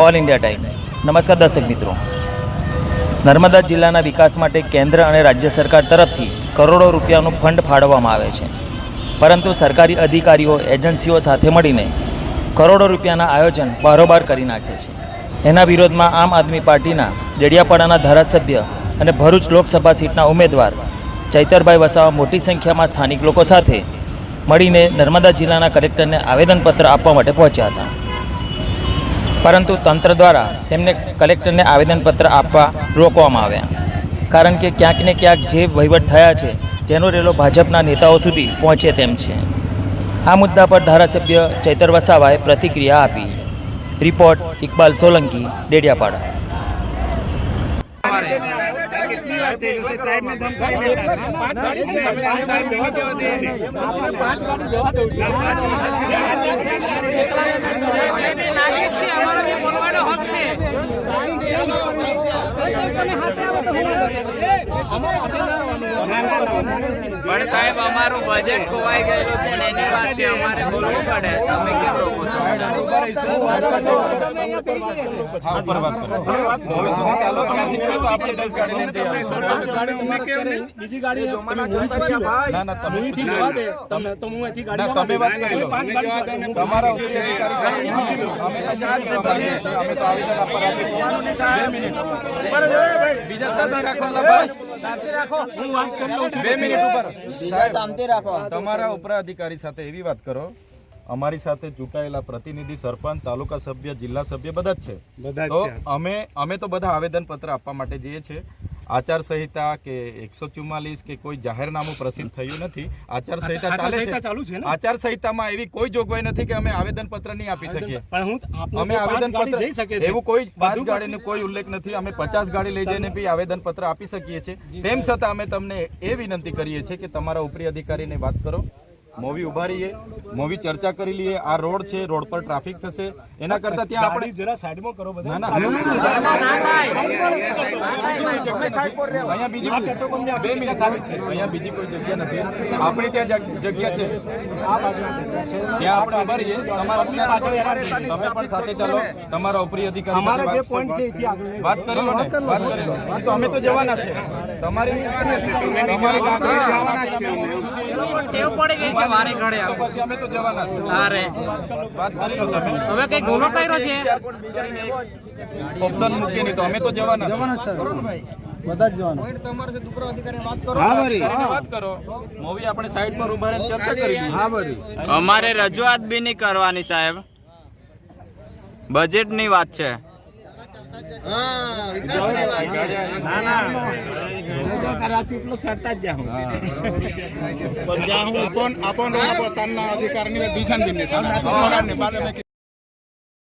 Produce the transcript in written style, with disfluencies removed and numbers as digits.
All India time. નમસ્કાર દર્શક મિત્રો, નર્મદા જિલ્લાના વિકાસ માટે કેન્દ્ર અને રાજ્ય સરકાર તરફથી કરોડો રૂપિયાનું ફંડ ફાળવવામાં આવે છે, પરંતુ સરકારી અધિકારીઓ એજન્સીઓ સાથે મળીને કરોડો રૂપિયાના આયોજન બારોબાર કરી નાખે છે। એના વિરોધમાં આમ આદમી પાર્ટીના ડેડિયાપાડાના ધારાસભ્ય અને ભરૂચ લોકસભા સીટના ઉમેદવાર ચૈતરભાઈ વસાવા મોટી સંખ્યામાં સ્થાનિક લોકો સાથે મળીને નર્મદા જિલ્લાના કલેક્ટરને આવેદનપત્ર આપવા માટે પહોંચ્યા હતા, પરંતુ તંત્ર દ્વારા તેમને કલેક્ટરને આવેદનપત્ર આપવા રોકવામાં આવ્યા, કારણ કે ક્યાંક ને ક્યાંક જે વહીવટ થયા છે તેનો રેલો ભાજપના નેતાઓ સુધી પહોંચે તેમ છે। આ મુદ્દા પર ધારાસભ્ય ચૈતર વસાવાએ પ્રતિક્રિયા આપી। રિપોર્ટ ઇકબાલ સોલંકી, ડેડિયાપાડા। પણ સાહેબ અમારું બજેટ ખોવાઈ ગયેલું છે ને એની વાત છે, અમારે બોલવું પડે। તમે કેમ રોકો છો? બીજી ગાડી તમારા ઉપરાધિકારી સાથે એવી વાત કરો, અમારી સાથે ચૂંટાયેલા પ્રતિનિધિ, સરપંચ, તાલુકા સભ્ય, જિલ્લા સભ્ય બધા જ છે, તો અમે તો બધા આવેદન પત્ર આપવા માટે જઈએ છીએ। આચાર સંહિતા કે 144 કે કોઈ જાહેરનામું પ્રસિદ્ધ થયું નથી। આચાર સંહિતા ચાલુ છે। આચાર સંહિતામાં એવી કોઈ જોગવાઈ નથી કે અમે આવેદન પત્ર નહીં આપી શકીએ। અમે આવેદન પત્ર એવું કોઈ 5 ગાડીનો કોઈ ઉલ્લેખ નથી। અમે 50 ગાડી લઈ જઈને બી આવેદન પત્ર આપી શકીએ છીએ। તેમ છતાં અમે તમને એ વિનંતી કરીએ છીએ કે તમારા ઉપરી અધિકારીને વાત કરો, મોવી ઉભા રહીએ, મોવી ચર્ચા કરી લઈએ। આ રોડ છે, રોડ પર ટ્રાફિક થશે, એના કરતા ત્યાં આપણે જરા સાઈડમાં કરો બધા। અહીંયા બીજી 2 મિનિટ ખાલી છે, અહીંયા બીજી કોઈ જગ્યા નથી, આપણી ત્યાં જગ્યા છે, ત્યાં આપણે ઉભા રહીએ। તમે પણ સાથે ચાલો, તમારા ઉપરી અધિકારી વાત કરી લો ને, વાત કરી લો। તો અમે તો જવાના છે, તમારી મારી ઘરે પછી અમે તો જવાના છે। અરે વાત કરી લો તમે, હવે કઈ ગુનો કર્યો છે? ઓપ્શન મૂકી નહીં તો અમે તો જવાના છે, બધા જ જવાના। વાત કરો, મૂવી આપણે સાઈડ પર ઉભા રહીને ચર્ચા કરી લઈએ। અમારે રજૂઆત બી નહીં કરવાની સાહેબ, બજેટ ની વાત છે। आपण रोड पर सामना अधिकारी बीजान दिन